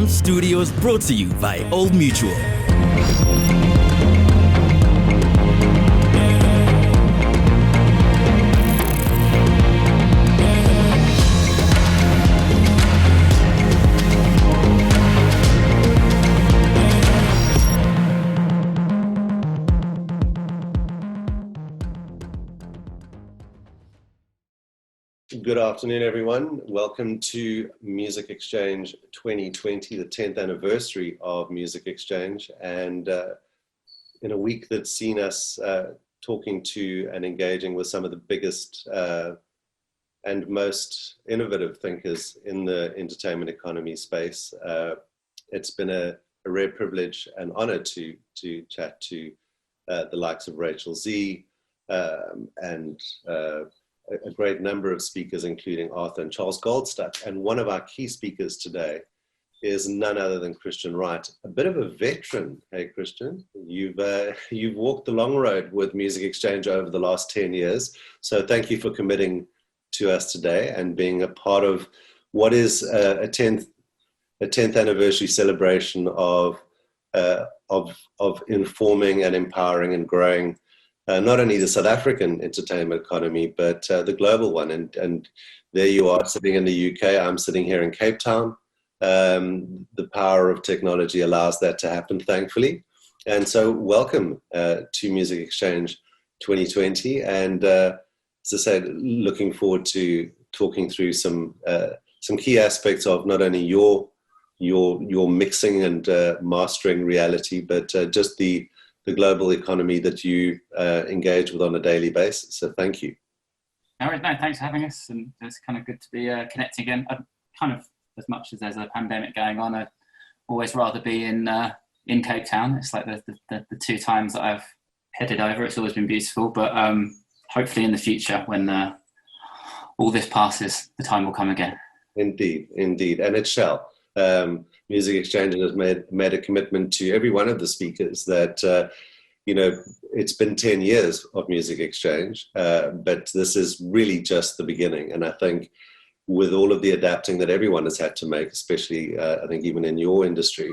AMP Studios, brought to you by Old Mutual. Good afternoon, everyone. Welcome to Music Exchange 2020, the 10th anniversary of Music Exchange. And in a week that's seen us talking to and engaging with some of the biggest and most innovative thinkers in the entertainment economy space, it's been a rare privilege and honor to chat to the likes of Rachel Z and a great number of speakers, including Arthur and Charles Goldstadt. And one of our key speakers today is none other than Christian Wright, a bit of a veteran. Hey, Christian, you've walked the long road with Music Exchange over the last 10 years. So thank you for committing to us today and being a part of what is a 10th anniversary celebration of informing and empowering and growing not only the South African entertainment economy, but the global one. And there you are sitting in the UK, I'm sitting here in Cape Town. The power of technology allows that to happen, thankfully. And so welcome to Music Exchange 2020. And as I said, looking forward to talking through some key aspects of not only your mixing and mastering reality, but just the global economy that you engage with on a daily basis. So thank you. No, thanks for having us. And it's kind of good to be connecting again. Kind of, as much as there's a pandemic going on, I'd always rather be in Cape Town. It's like the two times that I've headed over, it's always been beautiful. But hopefully in the future, when all this passes, the time will come again. Indeed. And it shall. Music Exchange has made a commitment to every one of the speakers that, it's been 10 years of Music Exchange, but this is really just the beginning. And I think with all of the adapting that everyone has had to make, especially I think even in your industry,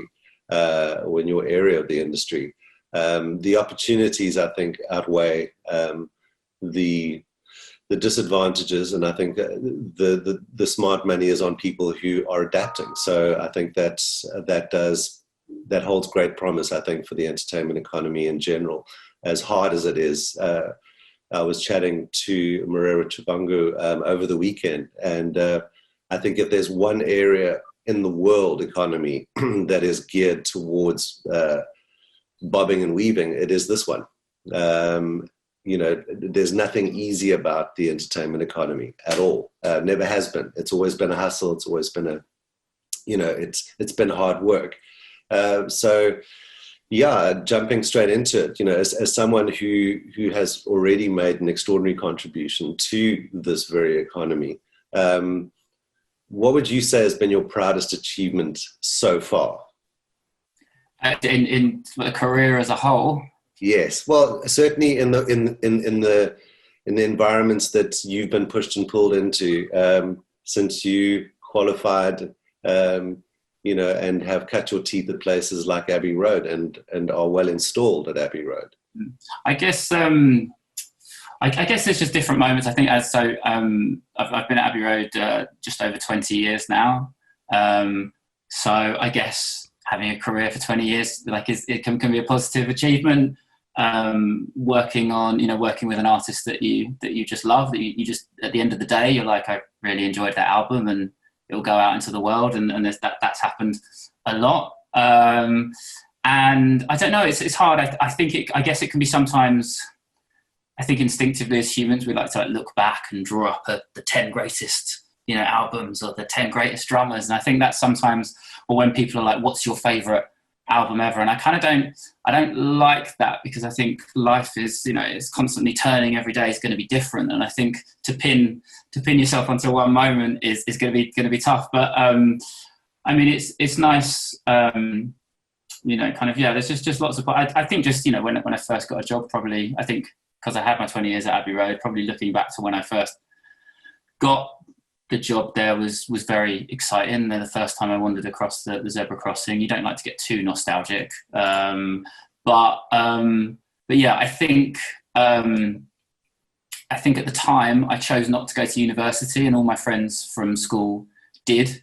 or in your area of the industry, the opportunities, I think, outweigh the disadvantages, and I think the smart money is on people who are adapting. So I think that holds great promise, I think, for the entertainment economy in general, as hard as it is. I was chatting to Marera Chabangu over the weekend, and I think if there's one area in the world economy that is geared towards bobbing and weaving, it is this one. There's nothing easy about the entertainment economy at all. Never has been. It's always been a hustle. It's always been it's been hard work. Jumping straight into it, as someone who has already made an extraordinary contribution to this very economy, what would you say has been your proudest achievement so far? In a career as a whole? Yes, well, certainly in the environments that you've been pushed and pulled into since you qualified, and have cut your teeth at places like Abbey Road and are well installed at Abbey Road. I guess there's just different moments. I think I've been at Abbey Road just over 20 years now. So I guess having a career for 20 years, it can be a positive achievement. Working with an artist that you just love, that you just, at the end of the day, you're like, I really enjoyed that album, and it'll go out into the world, and that's happened a lot. And I don't know, it's hard. I guess it can be sometimes, I think instinctively as humans, we like to look back and draw up the 10 greatest, albums, or the 10 greatest drummers. And I think that's sometimes, or when people are like, what's your favorite album ever? And I don't like that, because I think life is, it's constantly turning. Every day is going to be different, and I think to pin yourself onto one moment is going to be tough. But it's nice, there's just lots of, I think just when I first got a job, probably, I think because I had my 20 years at Abbey Road, probably looking back to when I first got the job there was very exciting. The first time I wandered across the zebra crossing. You don't like to get too nostalgic, but yeah, I think at the time I chose not to go to university, and all my friends from school did.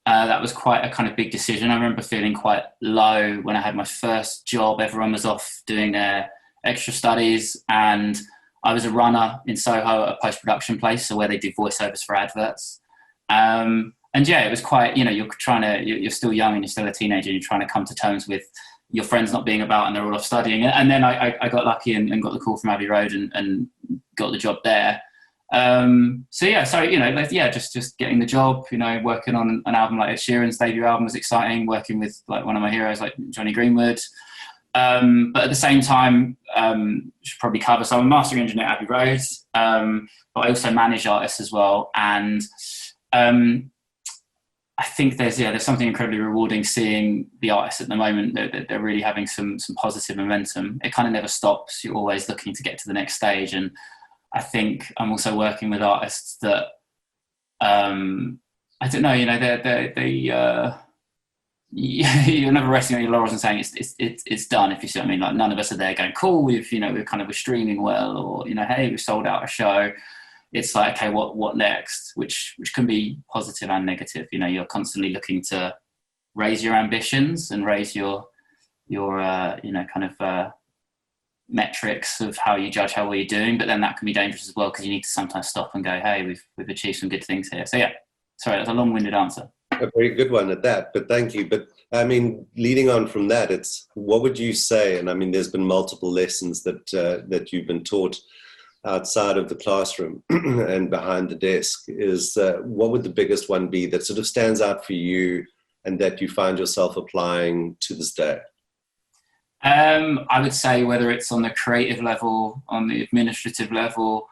That was quite a kind of big decision. I remember feeling quite low when I had my first job. Everyone was off doing their extra studies, and I was a runner in Soho at a post-production place, so where they do voiceovers for adverts. And yeah, it was quite, you're still young and you're still a teenager, and you're trying to come to terms with your friends not being about and they're all off studying. And then I got lucky and got the call from Abbey Road and got the job there. Just getting the job, working on an album like Ed Sheeran's debut album was exciting, working with like one of my heroes like Johnny Greenwood. But at the same time, should probably cover, so I'm a mastering engineer at Abbey Road, but I also manage artists as well. And I think there's something incredibly rewarding seeing the artists at the moment. They're really having some positive momentum. It kind of never stops. You're always looking to get to the next stage. And I think I'm also working with artists that, I don't know, you're never resting on your laurels and saying it's done, if you see what I mean. Like, none of us are there going, cool, we're streaming well, or hey, we've sold out a show. It's like, okay, what next? Which can be positive and negative. You're constantly looking to raise your ambitions and raise your metrics of how you judge how well you're doing, but then that can be dangerous as well, because you need to sometimes stop and go, hey, we've achieved some good things here. So yeah, sorry, that's a long-winded answer. A very good one at that, but thank you. But I mean, leading on from that, what would you say? And I mean, there's been multiple lessons that you've been taught outside of the classroom and behind the desk. What would the biggest one be that sort of stands out for you and that you find yourself applying to this day? I would say, whether it's on the creative level, on the administrative level,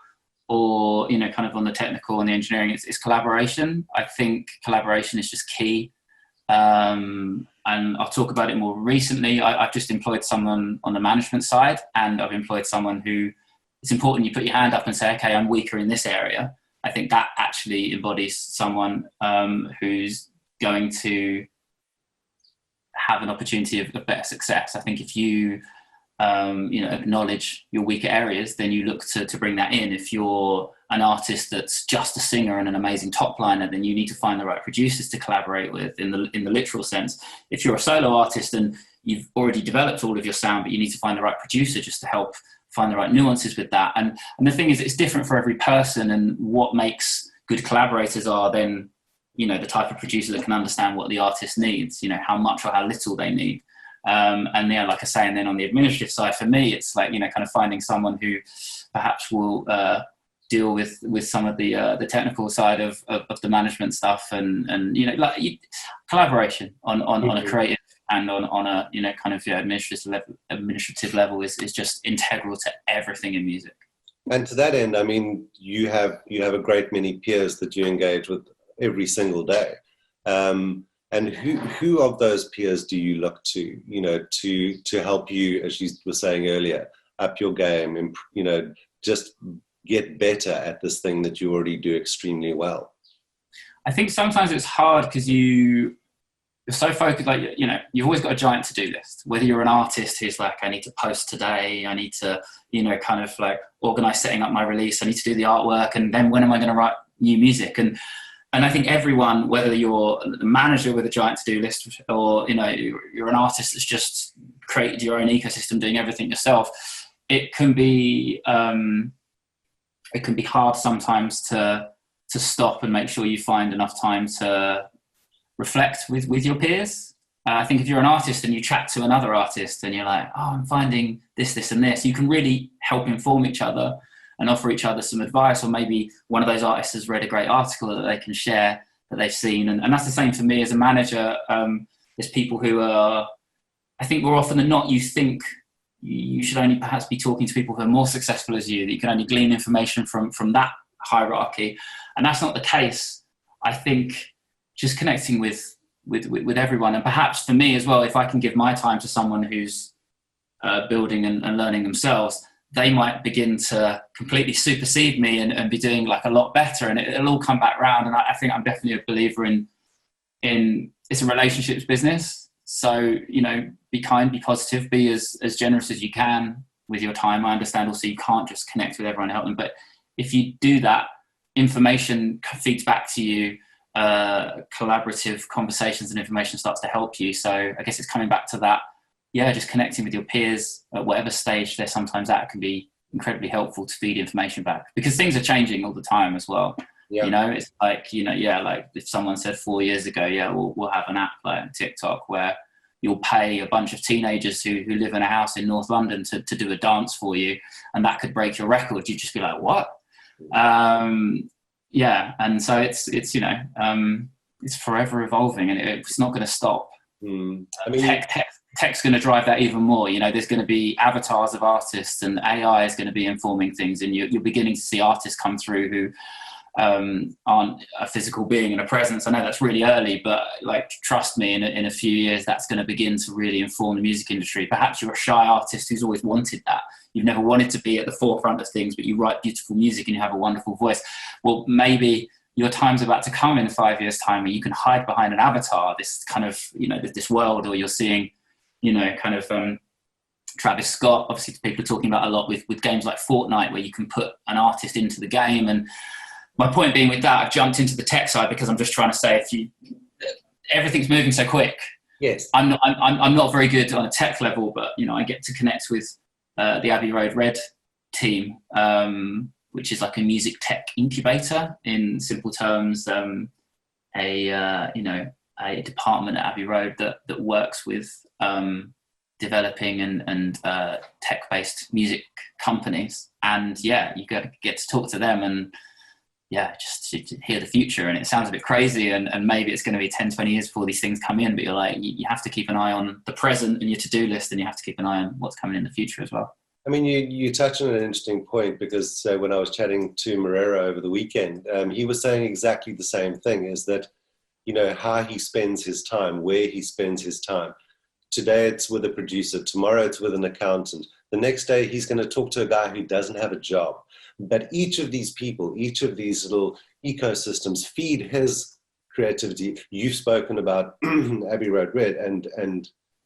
or kind of on the technical and the engineering, it's collaboration. I think collaboration is just key, and I'll talk about it more recently. I've just employed someone on the management side, and I've employed someone who, it's important you put your hand up and say, okay, I'm weaker in this area. I think that actually embodies someone who's going to have an opportunity of better success. I think if you acknowledge your weaker areas, then you look to bring that in. If you're an artist that's just a singer and an amazing top liner, then you need to find the right producers to collaborate with in the literal sense. If you're a solo artist and you've already developed all of your sound, but you need to find the right producer just to help find the right nuances with that. And the thing is, it's different for every person, and what makes good collaborators are then, the type of producer that can understand what the artist needs, how much or how little they need. And yeah, like I say, and then on the administrative side, for me, it's like, kind of finding someone who perhaps will deal with some of the technical side of the management stuff, and collaboration on a creative and on a administrative level is just integral to everything in music. And to that end, I mean, you have a great many peers that you engage with every single day. And who of those peers do you look to, to help you, as you were saying earlier, up your game and, just get better at this thing that you already do extremely well? I think sometimes it's hard because you're so focused, like, you've always got a giant to-do list. Whether you're an artist who's like, I need to post today, I need to, kind of like organize setting up my release, I need to do the artwork, and then when am I going to write new music? And I think everyone, whether you're the manager with a giant to-do list, or you're an artist that's just created your own ecosystem doing everything yourself, it can be hard sometimes to stop and make sure you find enough time to reflect with your peers. I think if you're an artist and you chat to another artist and you're like, oh, I'm finding this and this, you can really help inform each other and offer each other some advice, or maybe one of those artists has read a great article that they can share that they've seen. And that's the same for me as a manager. There's people who are, I think more often than not, you think you should only perhaps be talking to people who are more successful as you, that you can only glean information from that hierarchy. And that's not the case. I think just connecting with everyone, and perhaps for me as well, if I can give my time to someone who's building and learning themselves, they might begin to completely supersede me and be doing like a lot better, and it'll all come back round. And I think I'm definitely a believer in it's a relationships business. So, you know, be kind, be positive, be as generous as you can with your time. I understand also you can't just connect with everyone and help them, but if you do that, information feeds back to you, collaborative conversations and information starts to help you. So I guess it's coming back to that. Yeah, just connecting with your peers at whatever stage they're sometimes at can be incredibly helpful to feed information back, because things are changing all the time as well. Yeah. You know, it's like, you know, yeah, like if someone said 4 years ago, yeah, we'll have an app like TikTok where you'll pay a bunch of teenagers who live in a house in North London to do a dance for you, and that could break your record. You'd just be like, what? Yeah, and so it's you know, it's forever evolving, and it's not going to stop. I mean, tech's going to drive that even more. You know, there's going to be avatars of artists, and AI is going to be informing things, and you're beginning to see artists come through who aren't a physical being and a presence. I know that's really early, but like, trust me, in a few years, that's going to begin to really inform the music industry. Perhaps you're a shy artist who's always wanted that. You've never wanted to be at the forefront of things, but you write beautiful music and you have a wonderful voice. Well, maybe your time's about to come in 5 years' time where you can hide behind an avatar, this kind of, you know, this world, or you're seeing, you know, kind of Travis Scott, obviously people are talking about a lot with games like Fortnite, where you can put an artist into the game. And my point being with that, I've jumped into the tech side because I'm just trying to say, everything's moving so quick. Yes. I'm not very good on a tech level, but, you know, I get to connect with the Abbey Road Red team, which is like a music tech incubator, in simple terms, a department at Abbey Road that works with developing and tech-based music companies. And yeah, you get to talk to them and yeah, just to hear the future. And it sounds a bit crazy, and maybe it's going to be 10, 20 years before these things come in, but you're like, you have to keep an eye on the present and your to-do list, and you have to keep an eye on what's coming in the future as well. I mean, you touch on an interesting point, because when I was chatting to Morera over the weekend, he was saying exactly the same thing, is that, you know, how he spends his time, where he spends his time. Today it's with a producer, tomorrow it's with an accountant. The next day he's going to talk to a guy who doesn't have a job. But each of these people, each of these little ecosystems feed his creativity. You've spoken about Abbey Road Red and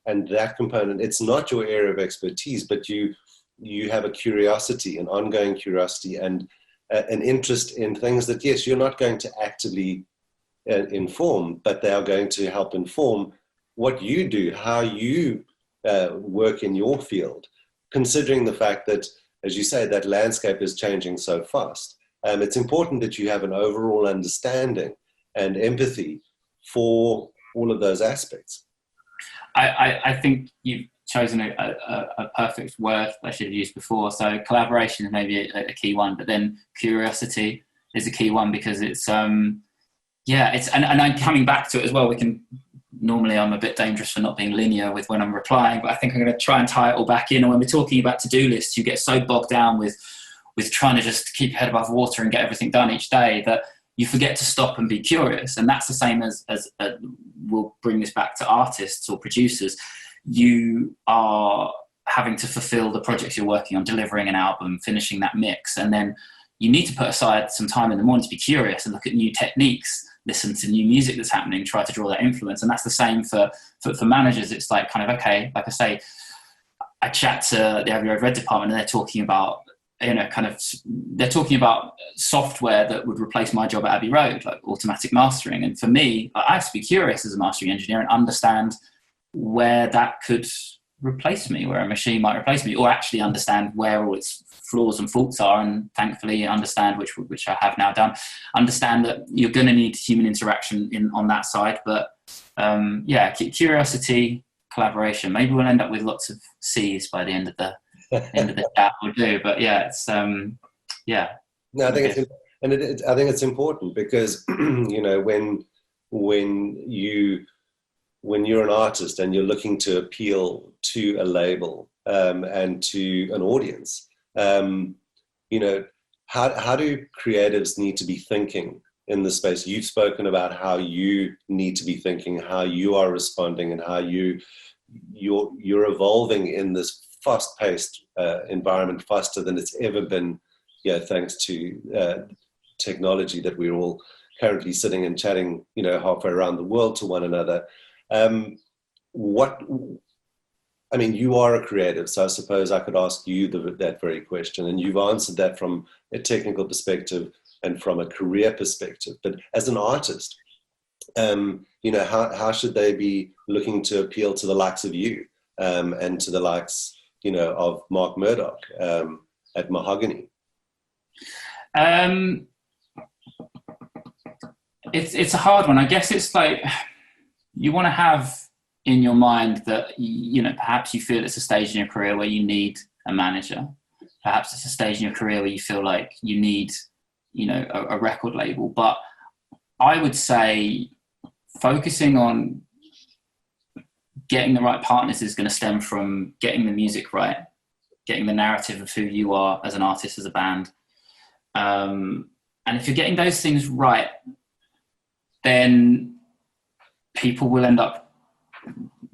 that component. It's not your area of expertise, but you have a curiosity, an ongoing curiosity, and an interest in things that, yes, you're not going to actively inform, but they are going to help inform what you do, how you work in your field, considering the fact that, as you say, that landscape is changing so fast. It's important that you have an overall understanding and empathy for all of those aspects. I think you've chosen a perfect word I should have used before. So collaboration is maybe a key one, but then curiosity is a key one, because it's, and I'm coming back to it as well. Normally I'm a bit dangerous for not being linear with when I'm replying, but I think I'm going to try and tie it all back in. And when we're talking about to-do lists, you get so bogged down with trying to just keep your head above water and get everything done each day that you forget to stop and be curious. And that's the same as we'll bring this back to artists or producers. You are having to fulfill the projects you're working on, delivering an album, finishing that mix, and then you need to put aside some time in the morning to be curious and look at new techniques, listen to new music that's happening, try to draw that influence. And that's the same for managers. It's like, kind of, okay, like I say, I chat to the Abbey Road Red department and they're talking about, they're talking about software that would replace my job at Abbey Road, like automatic mastering. And for me, I have to be curious as a mastering engineer and understand where that could replace me, where a machine might replace me, or actually understand where all its flaws and faults are, and thankfully understand, which I have now done, understand that you're going to need human interaction on that side. But curiosity, collaboration. Maybe we'll end up with lots of C's by the end of the chat. We'll do, but yeah, it's No, I think I think it's important, because when you're an artist and you're looking to appeal to a label and to an audience, how do creatives need to be thinking in this space? You've spoken about how you need to be thinking, how you are responding, and how you're evolving in this fast-paced environment, faster than it's ever been, thanks to technology that we're all currently sitting and chatting, halfway around the world to one another. You are a creative, so I suppose I could ask you that very question, and you've answered that from a technical perspective and from a career perspective. But as an artist, how should they be looking to appeal to the likes of you and to the likes, of Mark Murdoch at Mahogany? It's a hard one. I guess it's like you want to have in your mind that, perhaps you feel it's a stage in your career where you need a manager. Perhaps it's a stage in your career where you feel like you need, a record label. But I would say focusing on getting the right partners is going to stem from getting the music right, getting the narrative of who you are as an artist, as a band. And if you're getting those things right, then people will end up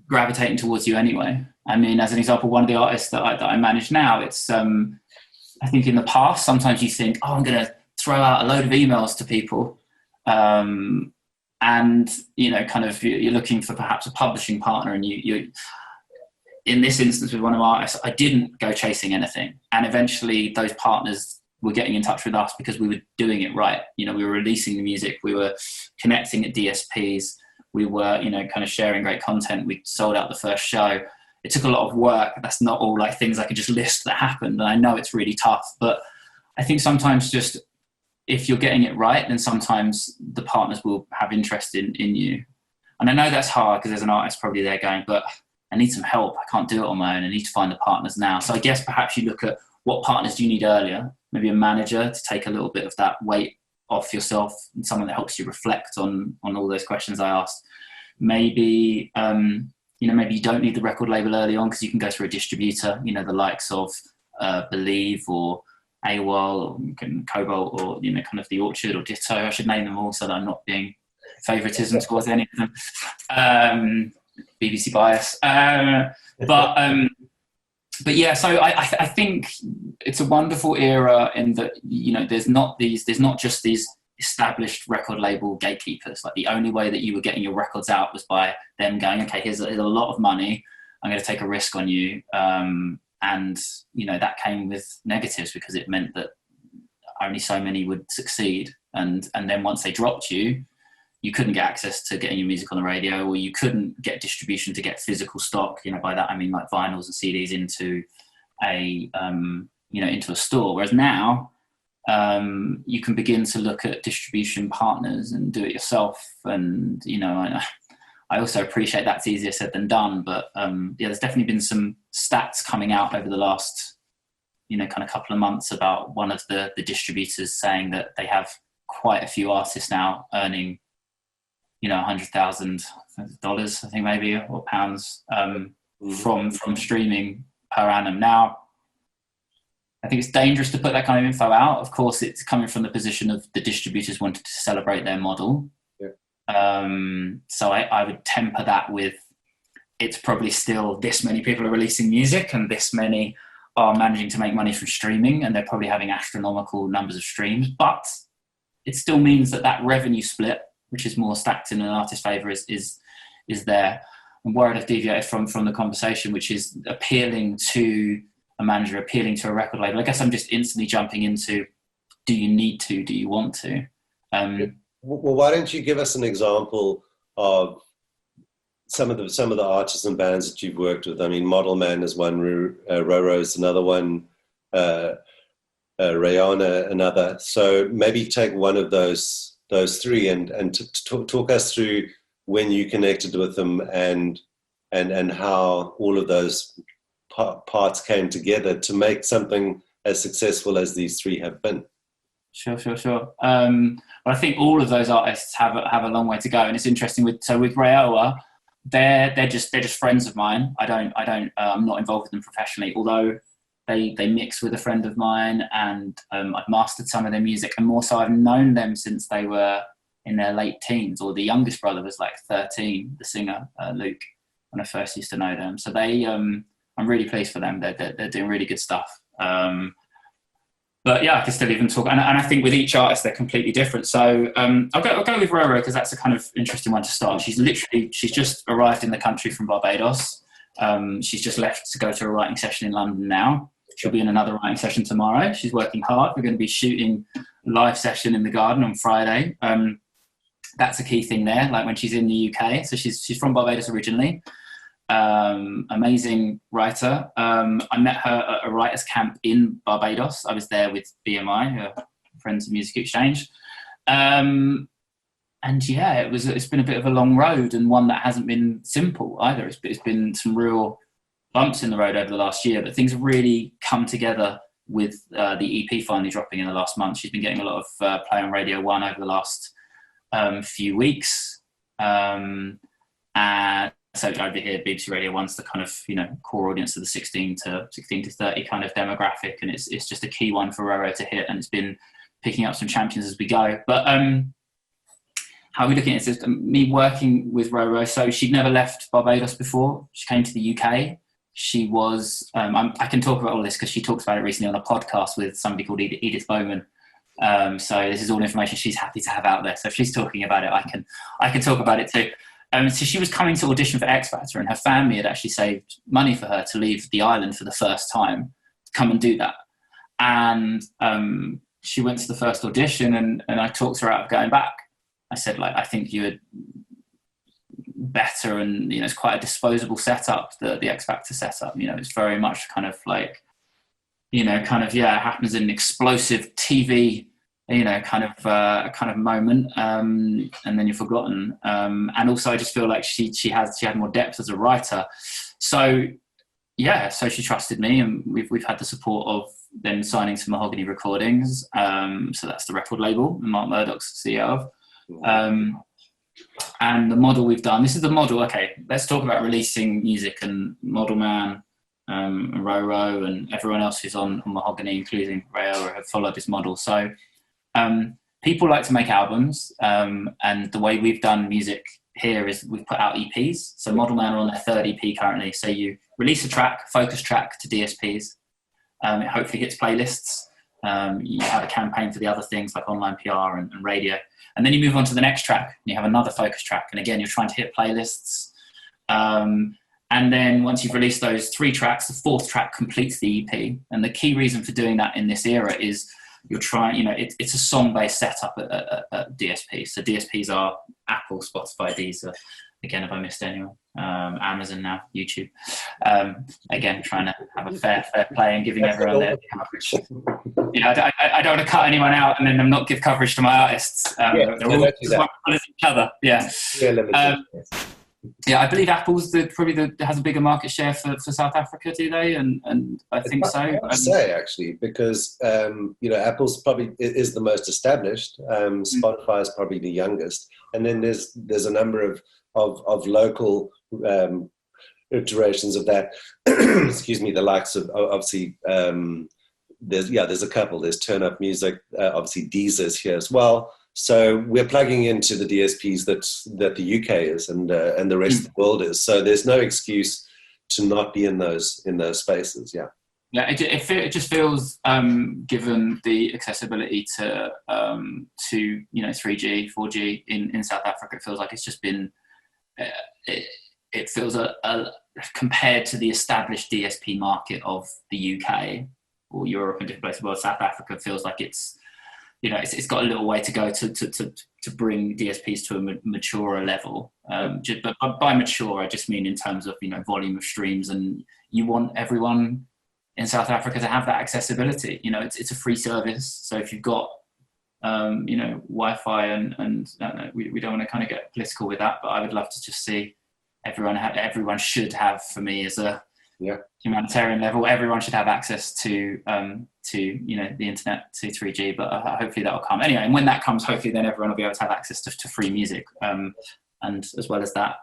gravitating towards you anyway. I mean, as an example, one of the artists that I manage now, it's, I think in the past, sometimes you think, oh, I'm going to throw out a load of emails to people. And, you're looking for perhaps a publishing partner, and you in this instance with one of our artists, I didn't go chasing anything. And eventually those partners were getting in touch with us because we were doing it right. We were releasing the music, we were connecting at DSPs, we were, kind of sharing great content. We sold out the first show. It took a lot of work. That's not all like things I could just list that happened. And I know it's really tough, but I think sometimes just if you're getting it right, then sometimes the partners will have interest in you. And I know that's hard because there's an artist probably there going, but I need some help. I can't do it on my own. I need to find the partners now. So I guess perhaps you look at what partners do you need earlier, maybe a manager to take a little bit of that weight off yourself, and someone that helps you reflect on all those questions I asked. Maybe, maybe you don't need the record label early on because you can go through a distributor, the likes of Believe or AWOL or Cobalt or, kind of The Orchard or Ditto. I should name them all so that I'm not being favoritism towards any of them. BBC bias. But yeah, so I think it's a wonderful era in that, there's not just these established record label gatekeepers. Like the only way that you were getting your records out was by them going, okay, here's a lot of money. I'm going to take a risk on you. And, that came with negatives because it meant that only so many would succeed. And then once they dropped you, you couldn't get access to getting your music on the radio, or you couldn't get distribution to get physical stock. By that I mean like vinyls and CDs into a store. Whereas now, you can begin to look at distribution partners and do it yourself. And I also appreciate that's easier said than done. But there's definitely been some stats coming out over the last kind of couple of months about one of the distributors saying that they have quite a few artists now earning $100,000, I think maybe, or pounds from streaming per annum. Now, I think it's dangerous to put that kind of info out. Of course, it's coming from the position of the distributors wanted to celebrate their model. Yeah. So I would temper that with, it's probably still this many people are releasing music and this many are managing to make money from streaming, and they're probably having astronomical numbers of streams. But it still means that revenue split, which is more stacked in an artist's favour, is there. I'm worried I've deviated from the conversation, which is appealing to a manager, appealing to a record label. I guess I'm just instantly jumping into, do you need to, do you want to? Well, why don't you give us an example of some of the artists and bands that you've worked with? I mean, Model Man is one, Roro is another one, Rayana another. So maybe take one of those three and talk us through when you connected with them and how all of those parts came together to make something as successful as these three have been. Sure. Well, I think all of those artists have a long way to go, and it's interesting with Rayoa, they're just friends of mine. I'm not involved with them professionally, although they mix with a friend of mine, and I've mastered some of their music, and more so I've known them since they were in their late teens, or the youngest brother was like 13, the singer, Luke, when I first used to know them. So they I'm really pleased for them. They're doing really good stuff. But yeah, I can still even talk, and I think with each artist they're completely different. So I'll go with Roro because that's a kind of interesting one to start. She's just arrived in the country from Barbados. She's just left to go to a writing session in London now. She'll be in another writing session tomorrow. She's working hard. We're going to be shooting a live session in the garden on Friday. That's a key thing there. Like when she's in the UK, so she's from Barbados originally. Amazing writer. I met her at a writers camp in Barbados. I was there with BMI, Friends of Music Exchange. And yeah, it's been a bit of a long road, and one that hasn't been simple either. It's been some real bumps in the road over the last year, but things have really come together with the EP finally dropping in the last month. She's been getting a lot of play on Radio 1 over the last few weeks. And so over here, BBC Radio 1's the kind of, core audience of the 16 to 30 kind of demographic. And it's just a key one for Roro to hit. And it's been picking up some champions as we go. But how are we looking at this? Me working with Roro. So she'd never left Barbados before. She came to the UK. She was, I can talk about all this because she talks about it recently on a podcast with somebody called Edith Bowman. So this is all information she's happy to have out there. So if she's talking about it, I can talk about it too. So she was coming to audition for X Factor, and her family had actually saved money for her to leave the island for the first time to come and do that. And she went to the first audition, and I talked her out of going back. I said, I think you're better, and it's quite a disposable setup, the X Factor setup. It's very much kind of it happens in an explosive TV kind of moment, and then you're forgotten. And also, I just feel like she had more depth as a writer. So she trusted me, and we've had the support of them signing to Mahogany Recordings. So that's the record label, Mark Murdoch's CEO of. And the model we've done. This is the model. Okay, let's talk about releasing music, and Model Man, Roro, and everyone else who's on Mahogany, including Rayo, have followed this model. So people like to make albums, and the way we've done music here is we've put out EPs. So Model Man are on their third EP currently. So you release a track, focus track to DSPs. It hopefully hits playlists. You have a campaign for the other things like online PR and radio. And then you move on to the next track, and you have another focus track. And again, you're trying to hit playlists. And then once you've released those 3 tracks, the 4th track completes the EP. And the key reason for doing that in this era is you're trying, it's a song-based setup at DSPs. So DSPs are Apple, Spotify, Deezer. Again, if I missed anyone, Amazon now, YouTube. Again, trying to have a fair play and giving everyone their coverage. I don't want to cut anyone out and then I'm not give coverage to my artists. They're all as each other. Yeah. I believe Apple's has a bigger market share for South Africa, do they? And I think so. I'd say actually, because Apple's probably is the most established. Spotify is probably the youngest, and then there's a number of local iterations of that. Excuse me, the likes of obviously. There's a couple. There's Turn Up Music. Obviously, Deezer's here as well. So we're plugging into the DSPs that the UK is and the rest of the world is. So there's no excuse to not be in those spaces. Yeah. Yeah, it just feels, given the accessibility to 3G, 4G in South Africa, it feels like it's just been. It feels compared to the established DSP market of the UK or Europe and different places of the world, South Africa feels like it's got a little way to go to bring DSPs to a maturer level. But by mature, I just mean in terms of volume of streams, and you want everyone in South Africa to have that accessibility. It's a free service, so if you've got Wi-Fi and we don't want to kind of get political with that, but I would love to just see everyone should have, for me as a humanitarian level, everyone should have access to the internet, to 3G, but hopefully that will come anyway. And when that comes, hopefully then everyone will be able to have access to free music, and as well as that,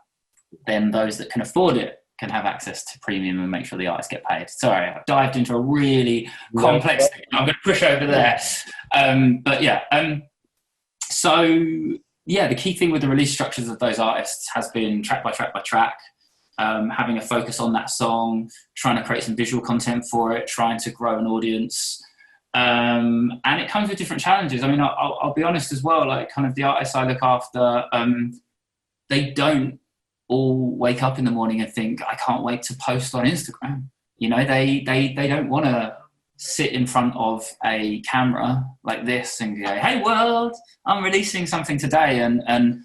then those that can afford it can have access to premium and make sure the artists get paid. Sorry, I've dived into a really complex thing. I'm going to push over there. So the key thing with the release structures of those artists has been track by track by track. having a focus on that song, trying to create some visual content for it, trying to grow an audience. And it comes with different challenges. I mean, I'll be honest as well, like kind of the artists I look after, they don't all wake up in the morning and think, I can't wait to post on Instagram. You know, they don't want to sit in front of a camera like this and go, hey world, I'm releasing something today. And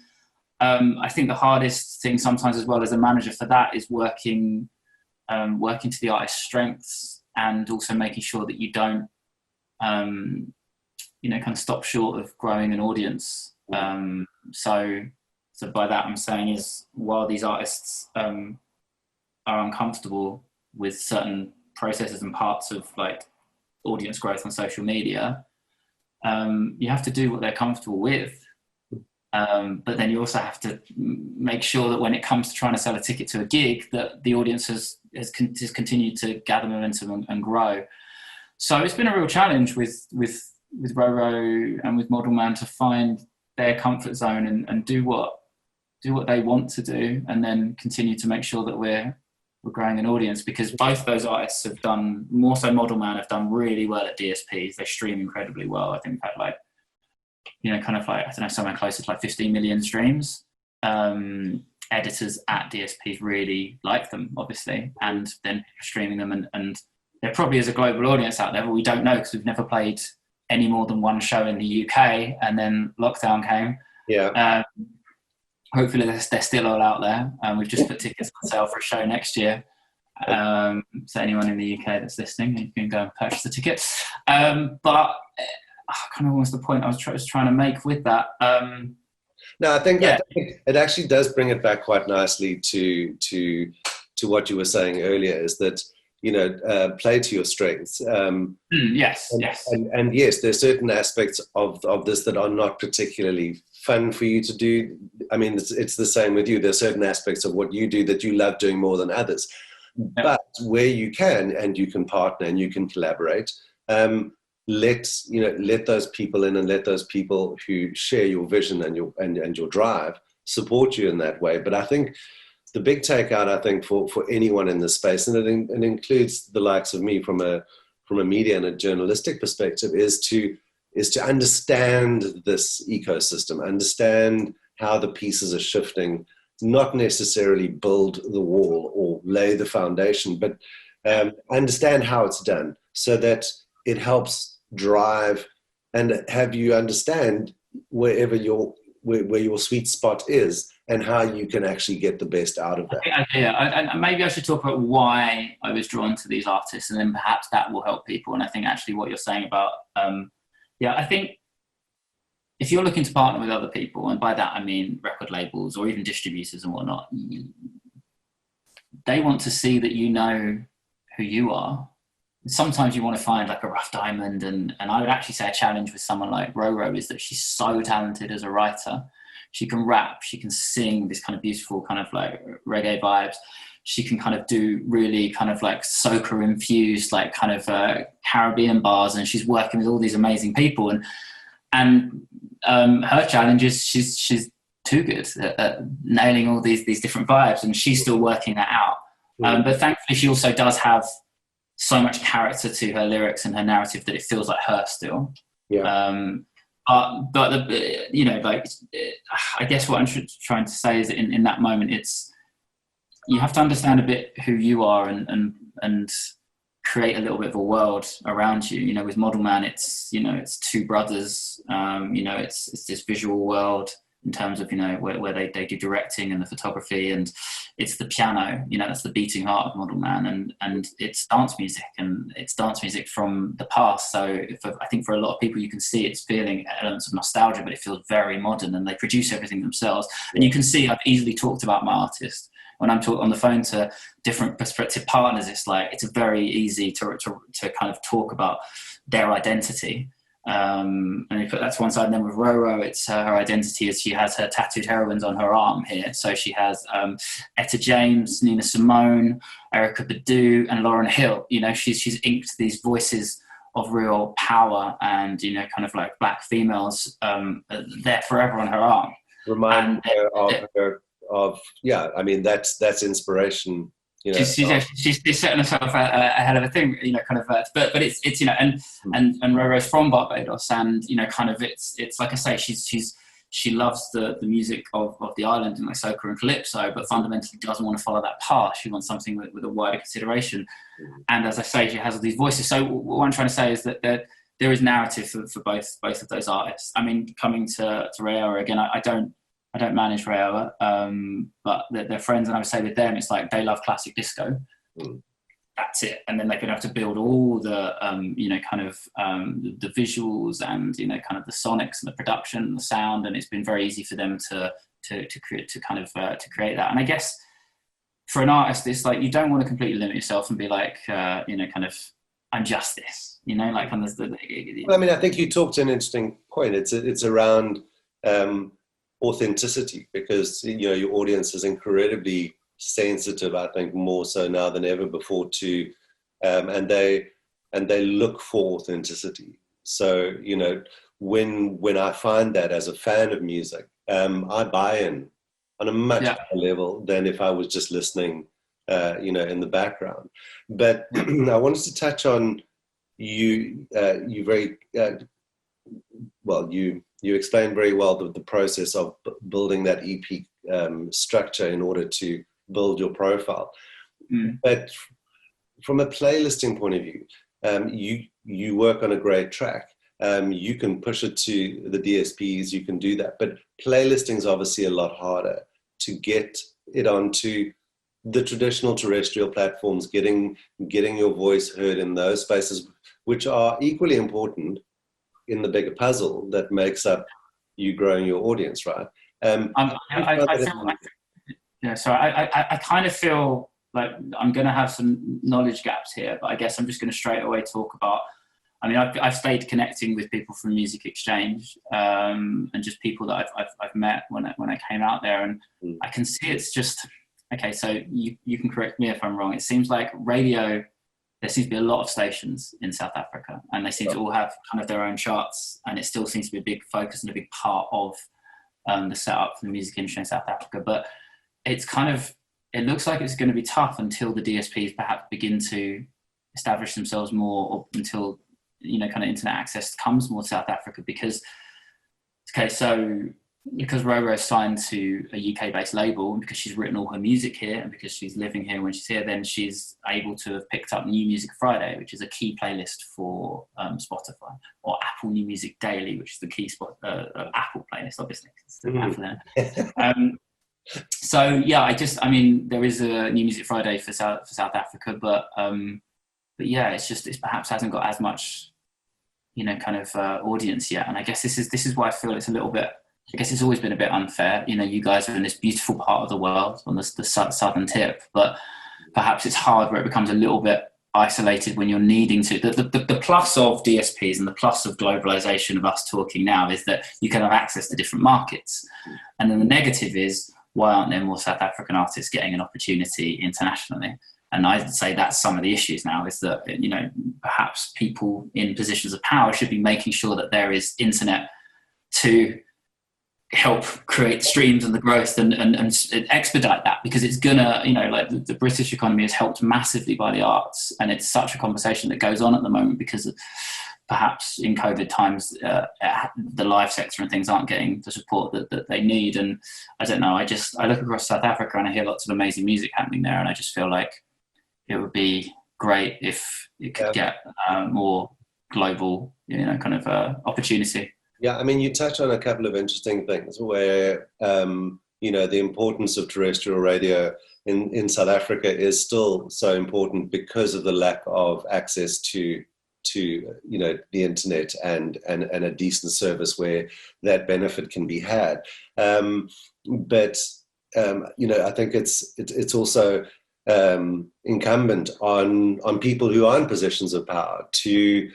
I think the hardest thing sometimes as well as a manager for that is working to the artist's strengths, and also making sure that you don't, you know, kind of stop short of growing an audience. So by that I'm saying is, while these artists are uncomfortable with certain processes and parts of like audience growth on social media, you have to do what they're comfortable with. But then you also have to make sure that when it comes to trying to sell a ticket to a gig, that the audience has continued to gather momentum and grow. So it's been a real challenge with Roro and with Model Man to find their comfort zone and do what they want to do, and then continue to make sure that we're growing an audience, because both those artists have done, more so Model Man, have done really well at DSPs. They stream incredibly well. I think had like, you know, kind of like, I don't know, somewhere closer to like 15 million streams. Editors at DSPs really like them, obviously, and then streaming them, and there probably is a global audience out there, but we don't know because we've never played any more than one show in the UK, and then lockdown came. Yeah. Hopefully they're still all out there. We've just put tickets on sale for a show next year. So anyone in the UK that's listening, you can go and purchase the ticket. But kind of what was the point I was trying to make with that? No, I think it actually does bring it back quite nicely to what you were saying earlier, is that, you know, play to your strengths. Yes. And yes, there's certain aspects of this that are not particularly fun for you to do. I mean, it's the same with you. There's certain aspects of what you do that you love doing more than others. Yeah. But where you can, and you can partner and you can collaborate, let those people in, and let those people who share your vision and your drive support you in that way. But I think the big takeout, I think, for anyone in this space, and it includes the likes of me from a media and a journalistic perspective, is to understand this ecosystem, understand how the pieces are shifting, not necessarily build the wall or lay the foundation, but understand how it's done, so that it helps drive and have you understand where your sweet spot is, and how you can actually get the best out of that. And maybe I should talk about why I was drawn to these artists, and then perhaps that will help people. And I think actually what you're saying about, I think if you're looking to partner with other people, and by that I mean record labels or even distributors and whatnot, they want to see that you know who you are. Sometimes you want to find like a rough diamond, and I would actually say a challenge with someone like Roro is that she's so talented as a writer. She can rap, she can sing this kind of beautiful kind of like reggae vibes. She can kind of do really kind of like soca infused, like kind of Caribbean bars, and she's working with all these amazing people. And her challenge is she's too good at nailing all these different vibes, and she's still working that out. But thankfully she also does have so much character to her lyrics and her narrative that it feels like her still. But you know, like, I guess what I'm trying to say is that in that moment, it's, you have to understand a bit who you are and create a little bit of a world around you. You know, with Model Man, it's, you know, it's two brothers. You know, it's this visual world in terms of, you know, where they do directing and the photography, and it's the piano, you know, that's the beating heart of Model Man, and it's dance music, and it's dance music from the past. So I think for a lot of people, you can see it's feeling elements of nostalgia, but it feels very modern, and they produce everything themselves. And you can see I've easily talked about my artist. When I'm talking on the phone to different prospective partners, it's like, it's very easy to kind of talk about their identity. And you put that to one side, and then with Roro, it's her identity is she has her tattooed heroines on her arm here. So she has Etta James, Nina Simone, Erykah Badu, and Lauryn Hill. You know, she's inked these voices of real power and, you know, kind of like black females there forever on her arm. Remind her of yeah, I mean, that's inspiration. You know, she's setting herself a hell of a thing, you know, kind of. But it's you know, and Roro's from Barbados, and you know, kind of it's like I say, she loves the music of the island and like soca and calypso, but fundamentally doesn't want to follow that path. She wants something with a wider consideration. And as I say, she has all these voices. So what I'm trying to say is that there is narrative for both of those artists. I mean, coming to Rayoa again, I don't manage Rayoa, but they're friends, and I would say with them, it's like they love classic disco. That's it. And then they've been able to build all the, you know, kind of the visuals and, you know, kind of the sonics and the production and the sound. And it's been very easy for them to create that. And I guess for an artist, it's like, you don't want to completely limit yourself and be like, you know, kind of, I'm just this, you know, like on the. Well, I mean, I think you talked to an interesting point. It's around authenticity, because, you know, your audience is incredibly sensitive, I think more so now than ever before, to and they look for authenticity. So, you know, when I find that as a fan of music, I buy in on a much higher level than if I was just listening, you know, in the background. But I wanted to touch on you very well. You explained very well the process of building that EP structure in order to build your profile. But from a playlisting point of view, you work on a great track. You can push it to the DSPs, you can do that. But playlisting is obviously a lot harder to get it onto the traditional terrestrial platforms, getting your voice heard in those spaces, which are equally important in the bigger puzzle that makes up you growing your audience, right? So I kind of feel like I'm going to have some knowledge gaps here, but I guess I'm just going to straight away talk about, I mean, I've stayed connecting with people from Music Exchange, and just people that I've met when I came out there, and I can see it's just, okay, so you can correct me if I'm wrong. It seems like radio, there seems to be a lot of stations in South Africa, and they seem to all have kind of their own charts, and it still seems to be a big focus and a big part of the setup for the music industry in South Africa. But it's kind of, it looks like it's going to be tough until the DSPs perhaps begin to establish themselves more, or until, you know, kind of internet access comes more to South Africa. Because, okay, so because Roro signed to a UK-based label, and because she's written all her music here, and because she's living here when she's here, then she's able to have picked up New Music Friday, which is a key playlist for Spotify, or Apple New Music Daily, which is the key Apple playlist, obviously. It's the Apple there. So yeah, I mean, there is a New Music Friday for South Africa, but yeah, it perhaps hasn't got as much, you know, kind of audience yet. And I guess this is why I feel it's a little bit, I guess it's always been a bit unfair. You know, you guys are in this beautiful part of the world on the southern tip, but perhaps it's hard where it becomes a little bit isolated when you're needing to. The plus of DSPs and the plus of globalization of us talking now is that you can have access to different markets. And then the negative is, why aren't there more South African artists getting an opportunity internationally? And I'd say that's some of the issues now, is that, you know, perhaps people in positions of power should be making sure that there is internet to help create streams and the growth and expedite that, because it's gonna, you know, like the British economy is helped massively by the arts, and it's such a conversation that goes on at the moment because of, perhaps in COVID times, the live sector and things aren't getting the support that they need. And I don't know, I look across South Africa and I hear lots of amazing music happening there, and I just feel like it would be great if it could get more global, you know, kind of opportunity. Yeah, I mean, you touch on a couple of interesting things where, you know, the importance of terrestrial radio in South Africa is still so important because of the lack of access to you know, the internet and a decent service where that benefit can be had. But you know, I think it's also incumbent on people who are in positions of power to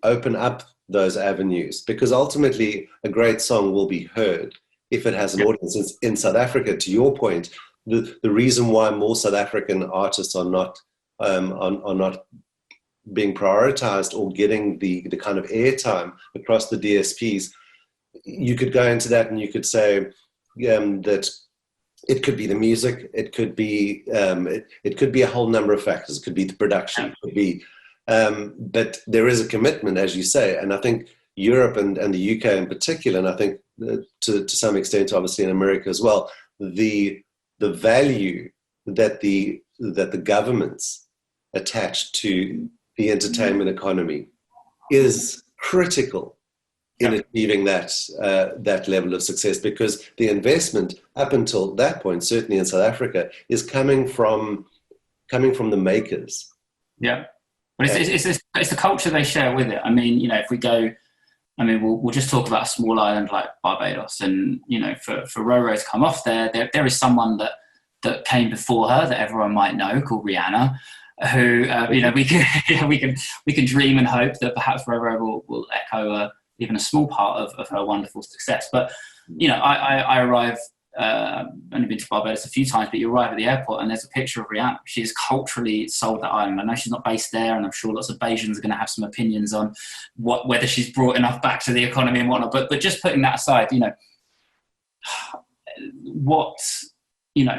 open up those avenues, because ultimately a great song will be heard if it has an audience. In South Africa, to your point, the reason why more South African artists are not being prioritized or getting the kind of airtime across the DSPs, you could go into that and you could say that it could be the music, it could be it could be a whole number of factors. It could be the production, it could be, but there is a commitment, as you say, and I think Europe and the UK in particular, and I think to some extent, obviously in America as well, the value that the governments attach to the entertainment economy is critical in achieving that level of success, because the investment up until that point, certainly in South Africa, is coming from the makers. Yeah, but it's the culture they share with it. I mean, you know, if we go, I mean, we'll just talk about a small island like Barbados, and you know, for Roro to come off there is someone that came before her that everyone might know, called Rihanna, who you know, we can dream and hope that perhaps Roro will echo even a small part of her wonderful success. But you know, I arrive. Only been to Barbados a few times, but you arrive at the airport and there's a picture of Rihanna. She has culturally sold that island. I know she's not based there, and I'm sure lots of Bayesians are going to have some opinions on whether she's brought enough back to the economy and whatnot. But just putting that aside, you know,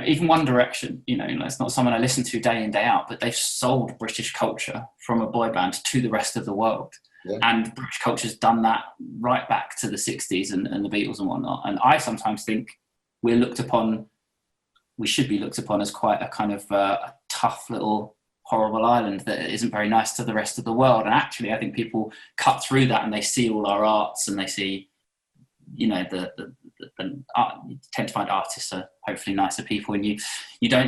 even One Direction, you know, it's not someone I listen to day in, day out, but they've sold British culture from a boy band to the rest of the world. Yeah. And British culture's done that right back to the 60s and the Beatles and whatnot. And I sometimes think we should be looked upon as quite a kind of a tough little horrible island that isn't very nice to the rest of the world. And actually, I think people cut through that and they see all our arts, and they see, you know, the art. You tend to find artists are hopefully nicer people, and you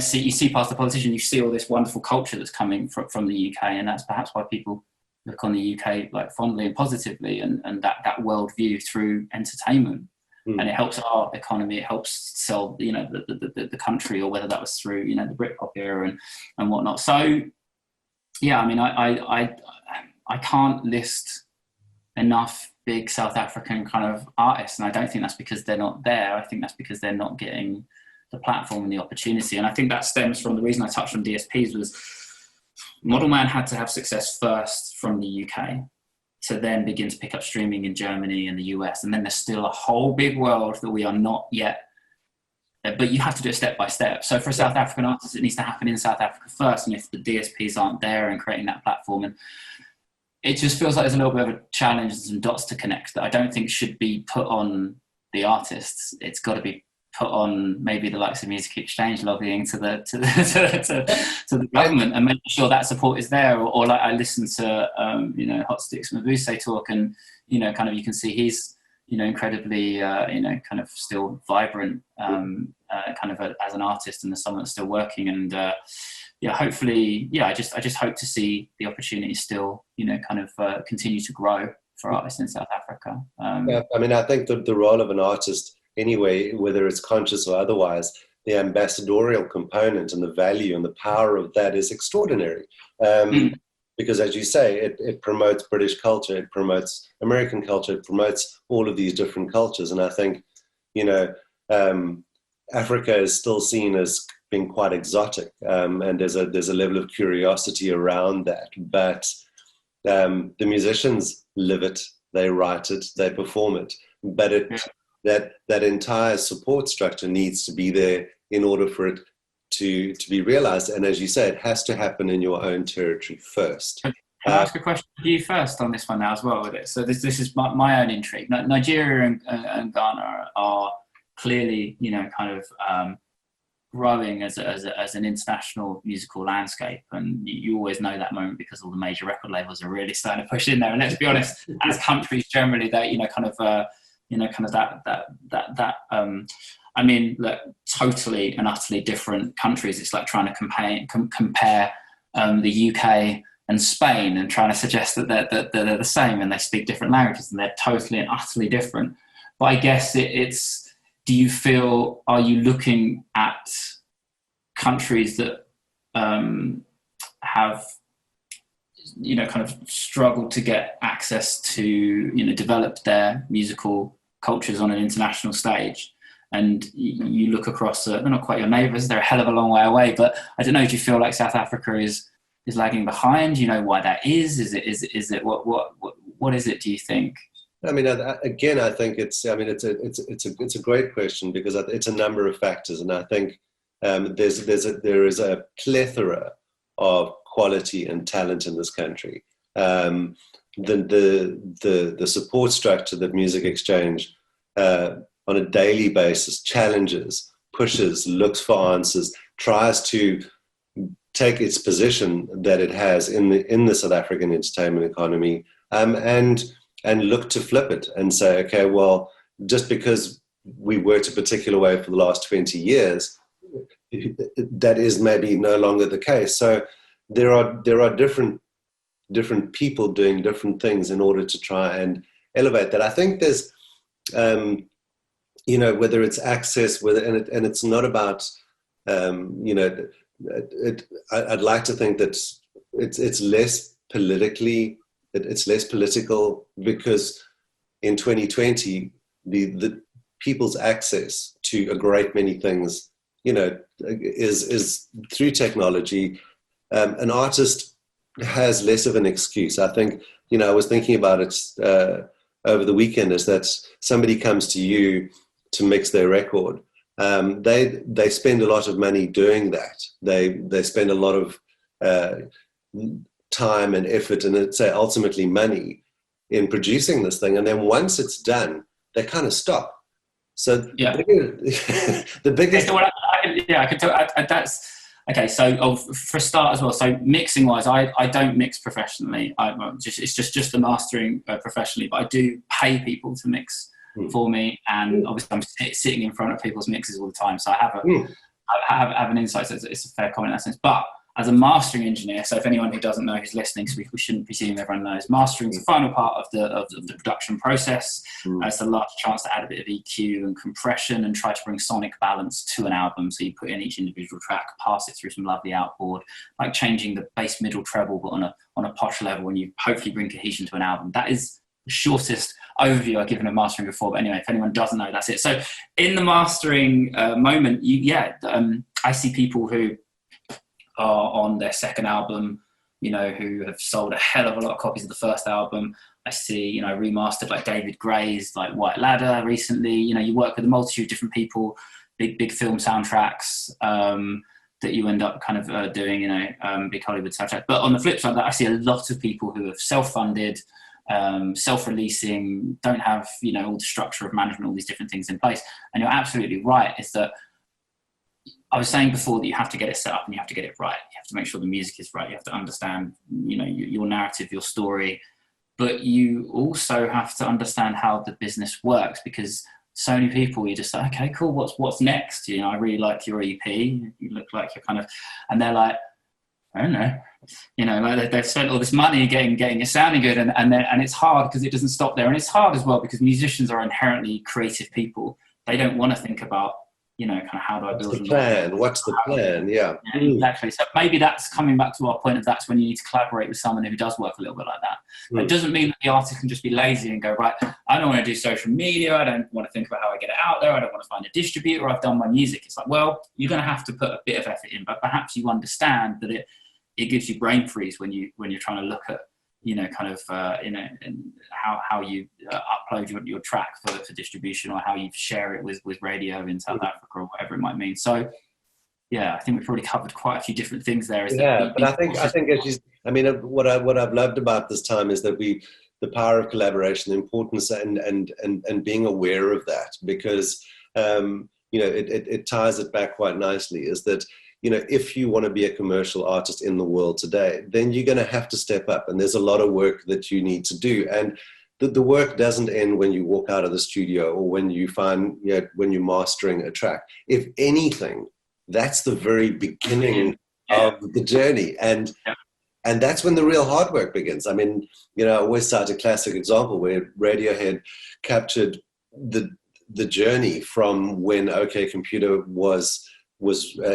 see past the politician, you see all this wonderful culture that's coming from the UK, and that's perhaps why people look on the UK like fondly and positively, and that world view through entertainment. And it helps our economy. It helps sell, you know, the country, or whether that was through, you know, the Britpop era and whatnot. So, yeah, I mean, I can't list enough big South African kind of artists, and I don't think that's because they're not there. I think that's because they're not getting the platform and the opportunity. And I think that stems from the reason I touched on DSPs was Model Man had to have success first from the UK, to then begin to pick up streaming in Germany and the US. And then there's still a whole big world that we are not yet, but you have to do it step by step. So for a South African artist, it needs to happen in South Africa first. And if the DSPs aren't there and creating that platform, and it just feels like there's a little bit of a challenge and some dots to connect that I don't think should be put on the artists. It's got to be put on maybe the likes of Music Exchange lobbying to the government and making sure that support is there. Or like I listened to you know, Hot Sticks Mabuse talk, and you know, kind of you can see he's, you know, incredibly you know, kind of still vibrant kind of as an artist and as someone that's still working. And yeah, hopefully, yeah, I just hope to see the opportunity still, you know, kind of continue to grow for artists in South Africa. Yeah, I mean, I think the role of an artist anyway, whether it's conscious or otherwise, the ambassadorial component and the value and the power of that is extraordinary. Because as you say, it promotes British culture, it promotes American culture, it promotes all of these different cultures. And I think, you know, Africa is still seen as being quite exotic, and there's a level of curiosity around that. But the musicians live it, they write it, they perform it. But that entire support structure needs to be there in order for it to be realized. And as you say, it has to happen in your own territory first. Can I ask a question to you first on this one now as well with it? So this is my own intrigue. Nigeria and Ghana are clearly, you know, kind of growing as an international musical landscape, and you always know that moment because all the major record labels are really starting to push in there. And let's be honest, as countries generally, they, you know, kind of that I mean, look, totally and utterly different countries. It's like trying to compare the UK and Spain and trying to suggest that they're the same and they speak different languages, and they're totally and utterly different. But I guess it's, do you feel, are you looking at countries that have, you know, kind of struggled to get access to, you know, develop their musical cultures on an international stage, and you look across, they're not quite your neighbours, they're a hell of a long way away, but I don't know, do you feel like South Africa is lagging behind? You know why that is? Is it what is it, do you think? I mean, again, I think it's a great question, because it's a number of factors, and I think there is a plethora of quality and talent in this country. The support structure that Music Exchange on a daily basis challenges, pushes, looks for answers, tries to take its position that it has in the South African entertainment economy, and look to flip it and say, okay, well, just because we worked a particular way for the last 20 years, that is maybe no longer the case. So there are different people doing different things in order to try and elevate that. I think there's, whether it's access, and it's not about, I'd like to think that it's less politically, it's less political, because in 2020, the people's access to a great many things, is through technology. An artist has less of an excuse. I think, I was thinking about it over the weekend, is that somebody comes to you to mix their record. They spend a lot of money doing that. They spend a lot of time and effort, and it's ultimately money, in producing this thing. And then once it's done, they kind of stop. So the biggest. I could tell. That's okay. So for a start as well. So mixing wise, I don't mix professionally. It's just the mastering professionally, but I do pay people to mix for me, and obviously I'm sitting in front of people's mixes all the time, so I have an insight. So it's a fair comment in that sense. But as a mastering engineer, so if anyone who doesn't know who's listening, so we shouldn't presume everyone knows, mastering is the final part of the production process. It's a large chance to add a bit of EQ and compression and try to bring sonic balance to an album. So you put in each individual track, pass it through some lovely outboard, like changing the bass, middle, treble, but on a posh level, and you hopefully bring cohesion to an album. That is the shortest overview I've given of mastering before. But anyway, if anyone doesn't know, that's it. So in the mastering moment, I see people who are on their second album, who have sold a hell of a lot of copies of the first album. I see, remastered like David Gray's like White Ladder recently. You work with a multitude of different people, big film soundtracks that you end up kind of doing, big Hollywood soundtracks. But on the flip side of that, I see a lot of people who have self-funded, self-releasing, don't have, all the structure of management, all these different things in place. And you're absolutely right, is that I was saying before that you have to get it set up and you have to get it right. You have to make sure the music is right. You have to understand, your narrative, your story, but you also have to understand how the business works, because so many people, you're just like, okay, cool. What's next? I really like your EP. You look like you're kind of, and they're like, I don't know, like they've spent all this money getting it sounding good, and it's hard because it doesn't stop there. And it's hard as well because musicians are inherently creative people. They don't want to think about, kind of how do I build the plan? What's the plan? Yeah, exactly. So maybe that's coming back to our point of that's when you need to collaborate with someone who does work a little bit like that. But it doesn't mean that the artist can just be lazy and go, right, I don't want to do social media. I don't want to think about how I get it out there. I don't want to find a distributor. I've done my music. It's like, well, you're going to have to put a bit of effort in, but perhaps you understand that it gives you brain freeze when you're trying to look at, and how you upload your track for distribution, or how you share it with radio in South Africa or whatever it might mean. So, I think we've probably covered quite a few different things there. But I think what I've loved about this time is that the power of collaboration, the importance, and being aware of that, because it ties it back quite nicely. Is that, if you want to be a commercial artist in the world today, then you're going to have to step up, and there's a lot of work that you need to do. And the work doesn't end when you walk out of the studio or when you find, when you're mastering a track. If anything, that's the very beginning of the journey. And that's when the real hard work begins. I mean, I always cite a classic example where Radiohead captured the journey from when OK Computer was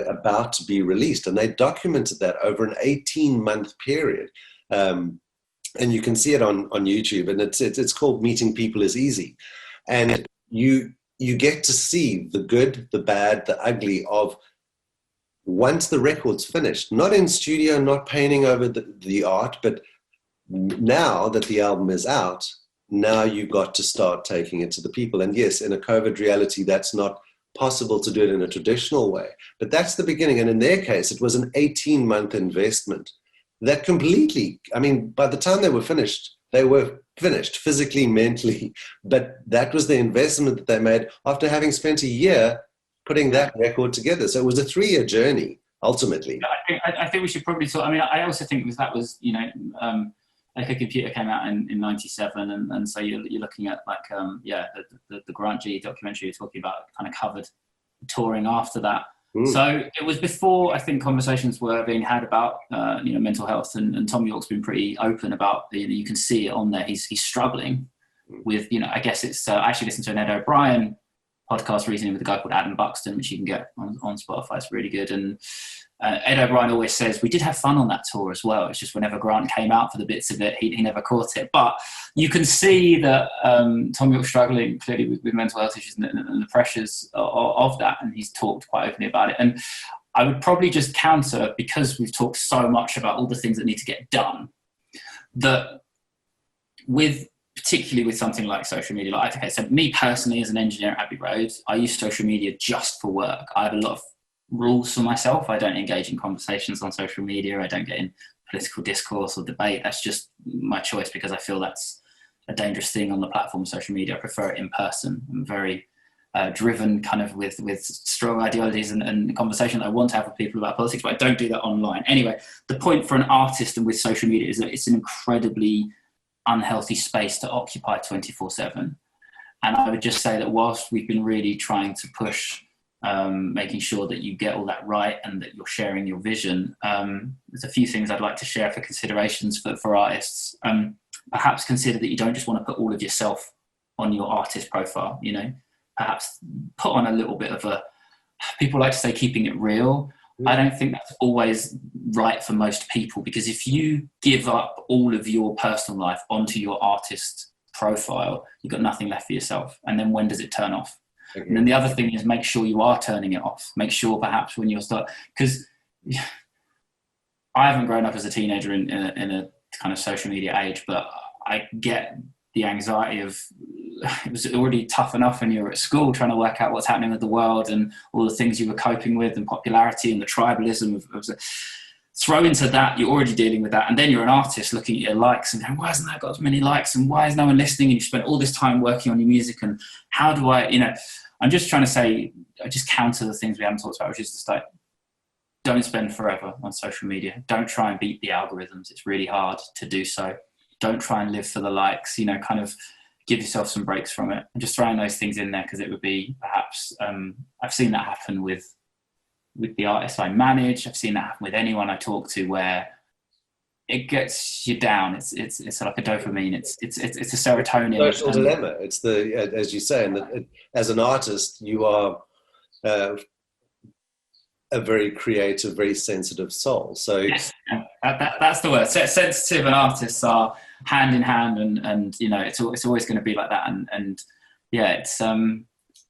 about to be released, and they documented that over an 18-month period, and you can see it on YouTube, and it's called Meeting People is Easy, and you get to see the good, the bad, the ugly of once the record's finished, not in studio, not painting over the art, but now that the album is out, now you've got to start taking it to the people. And yes, in a COVID reality, that's not possible to do it in a traditional way. But that's the beginning. And in their case, it was an 18-month investment that completely, I mean, by the time they were finished physically, mentally. But that was the investment that they made after having spent a year putting that record together. So it was a 3-year journey, ultimately. I think we should probably talk. I mean, I also think that was, you know, like a computer came out in 97, and so you're looking at like the Grant G documentary you're talking about kind of covered touring after that. So it was before, I think, conversations were being had about you know, mental health, and Tom York's been pretty open about, you know, you can see it on there, he's struggling with, you know, I guess it's I actually listened to an Ed O'Brien podcast recently with a guy called Adam Buxton, which you can get on Spotify. It's really good. And Ed O'Brien always says, we did have fun on that tour as well. It's just whenever Grant came out for the bits of it, he never caught it. But you can see that Tom York's struggling clearly with mental health issues and the pressures of that. And he's talked quite openly about it. And I would probably just counter, because we've talked so much about all the things that need to get done, that particularly with something like social media, like, okay, so me personally as an engineer at Abbey Road, I use social media just for work. I have a lot of rules for myself. I don't engage in conversations on social media. I don't get in political discourse or debate. That's just my choice, because I feel that's a dangerous thing on the platform of social media. I prefer it in person. I'm very driven kind of with strong ideologies and conversation that I want to have with people about politics, but I don't do that online. Anyway, the point for an artist and with social media is that it's an incredibly unhealthy space to occupy 24/7. And I would just say that whilst we've been really trying to push making sure that you get all that right and that you're sharing your vision, there's a few things I'd like to share for considerations for artists. Perhaps consider that you don't just want to put all of yourself on your artist profile, you know, perhaps put on a little bit of people like to say keeping it real. I don't think that's always right for most people, because if you give up all of your personal life onto your artist profile, you've got nothing left for yourself. And then when does it turn off? And then the other thing is, make sure you are turning it off. Make sure perhaps when you're because I haven't grown up as a teenager in a kind of social media age, but I get the anxiety of, it was already tough enough when you were at school trying to work out what's happening with the world and all the things you were coping with, and popularity and the tribalism of throw into that, you're already dealing with that. And then you're an artist looking at your likes and going, why hasn't that got as many likes? And why is no one listening? And you spent all this time working on your music. And how do I, you know, I'm just trying to say, I just counter the things we haven't talked about, which is just like, don't spend forever on social media. Don't try and beat the algorithms. It's really hard to do so. Don't try and live for the likes, you know, kind of give yourself some breaks from it. I'm just throwing those things in there because it would be perhaps, I've seen that happen with the artists I manage. I've seen that happen with anyone I talk to, where it gets you down. It's like a dopamine. It's a serotonin. Social dilemma. It's as you say, and as an artist, you are a very creative, very sensitive soul. So yes, that's the word. Sensitive and artists are hand in hand, and you know, it's always going to be like that. And yeah, it's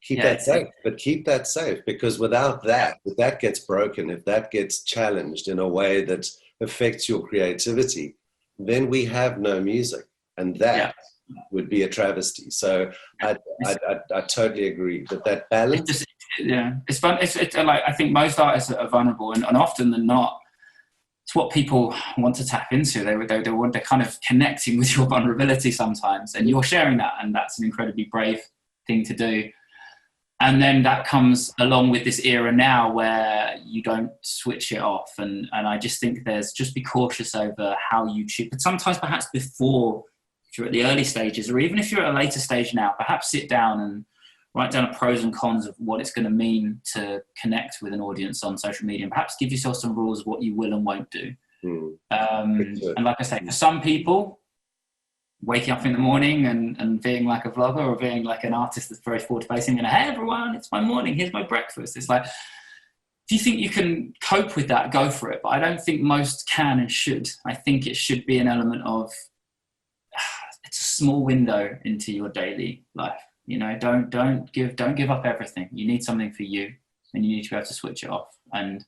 keep that safe, but keep that safe, because without that, if that gets broken, if that gets challenged in a way that affects your creativity, then we have no music, and that would be a travesty. So I totally agree that balance. It's fun. It's like, I think most artists are vulnerable, and often than not, it's what people want to tap into. They're kind of connecting with your vulnerability sometimes, and you're sharing that, and that's an incredibly brave thing to do. And then that comes along with this era now where you don't switch it off. And I just think just be cautious over how you choose. But sometimes perhaps before, if you're at the early stages, or even if you're at a later stage now, perhaps sit down and write down the pros and cons of what it's going to mean to connect with an audience on social media, and perhaps give yourself some rules of what you will and won't do. And like I say, for some people, waking up in the morning and being like a vlogger, or being like an artist that's very forward facing and, hey everyone, it's my morning, here's my breakfast. It's like, if you think you can cope with that, go for it. But I don't think most can and should. I think it should be an element of, it's a small window into your daily life. You know, don't give up everything. You need something for you, and you need to be able to switch it off. And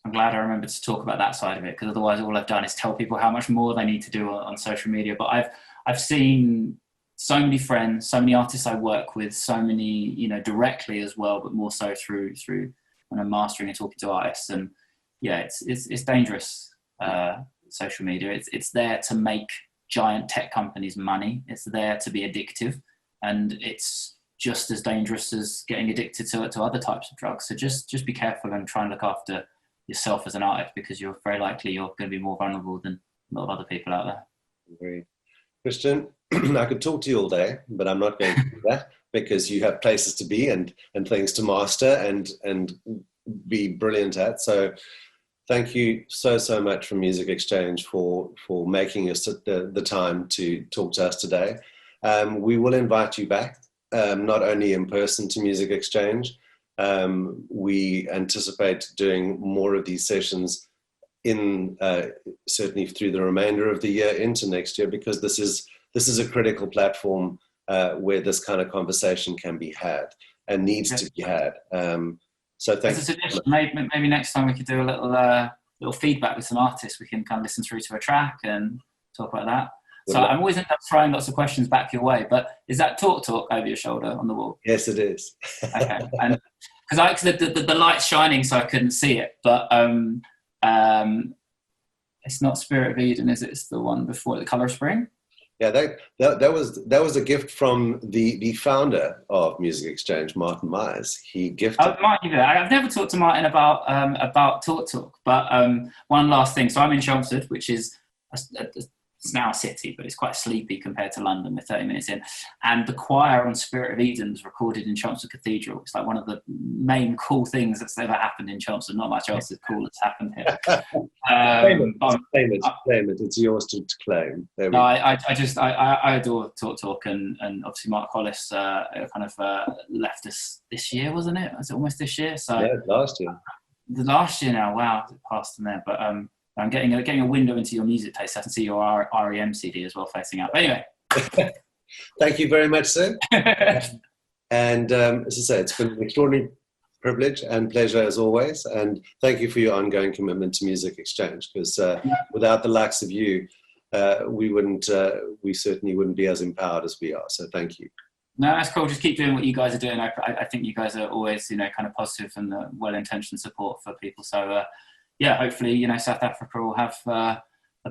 I'm glad I remembered to talk about that side of it, because otherwise all I've done is tell people how much more they need to do on social media. But I've seen so many friends, so many artists I work with, so many, you know, directly as well, but more so through when I'm mastering and talking to artists. And yeah, it's dangerous. Social media. It's there to make giant tech companies money. It's there to be addictive, and it's just as dangerous as getting addicted to other types of drugs. So just be careful and try and look after yourself as an artist, because you're very likely you're going to be more vulnerable than a lot of other people out there. Agreed. Christian, I could talk to you all day, but I'm not going to do that, because you have places to be and things to master and be brilliant at. So thank you so much from Music Exchange for making us the time to talk to us today. We will invite you back, not only in person to Music Exchange. We anticipate doing more of these sessions in certainly through the remainder of the year into next year, because this is a critical platform where this kind of conversation can be had and needs to be had. So thanks. Maybe next time we could do a little feedback with some artists. We can kind of listen through to a track and talk about that. So I'm always end up throwing lots of questions back your way, but is that talk over your shoulder on the wall? Yes, it is. Okay, and because the light's shining, so I couldn't see it, but it's not Spirit of Eden, is it? It's the one before, The Color of Spring. Yeah, that was a gift from the founder of Music Exchange, Martin Myers. He gifted. Oh, Martin, I've never talked to Martin about Talk, but one last thing. So I'm in Chelmsford, which is it's now a city, but it's quite sleepy compared to London. We're 30 minutes in, and the choir on Spirit of Eden was recorded in Chelmsford Cathedral. It's like one of the main cool things that's ever happened in Chelmsford. Not much else is cool that's happened here. Claim it. It's yours to claim. No, I adore Talk, and obviously Mark Hollis kind of left us this year, wasn't it? Was it almost this year? So yeah, last year. The last year now. Wow, it passed from there, but. I'm getting a window into your music taste. I can see your REM CD as well facing up. But anyway. Thank you very much, sir. And as I say, it's been an extraordinary privilege and pleasure as always. And thank you for your ongoing commitment to Music Exchange, because without the likes of you, we certainly wouldn't be as empowered as we are. So thank you. No, that's cool. Just keep doing what you guys are doing. I think you guys are always, you know, kind of positive and well-intentioned support for people. So, yeah, hopefully, you know, South Africa will have a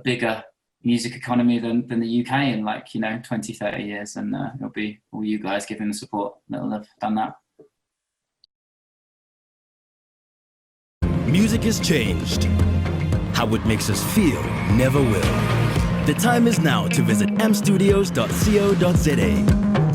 bigger music economy than the UK in 20, 30 years. And it'll be all you guys giving the support that'll have done that. Music has changed. How it makes us feel never will. The time is now to visit ampstudios.co.za.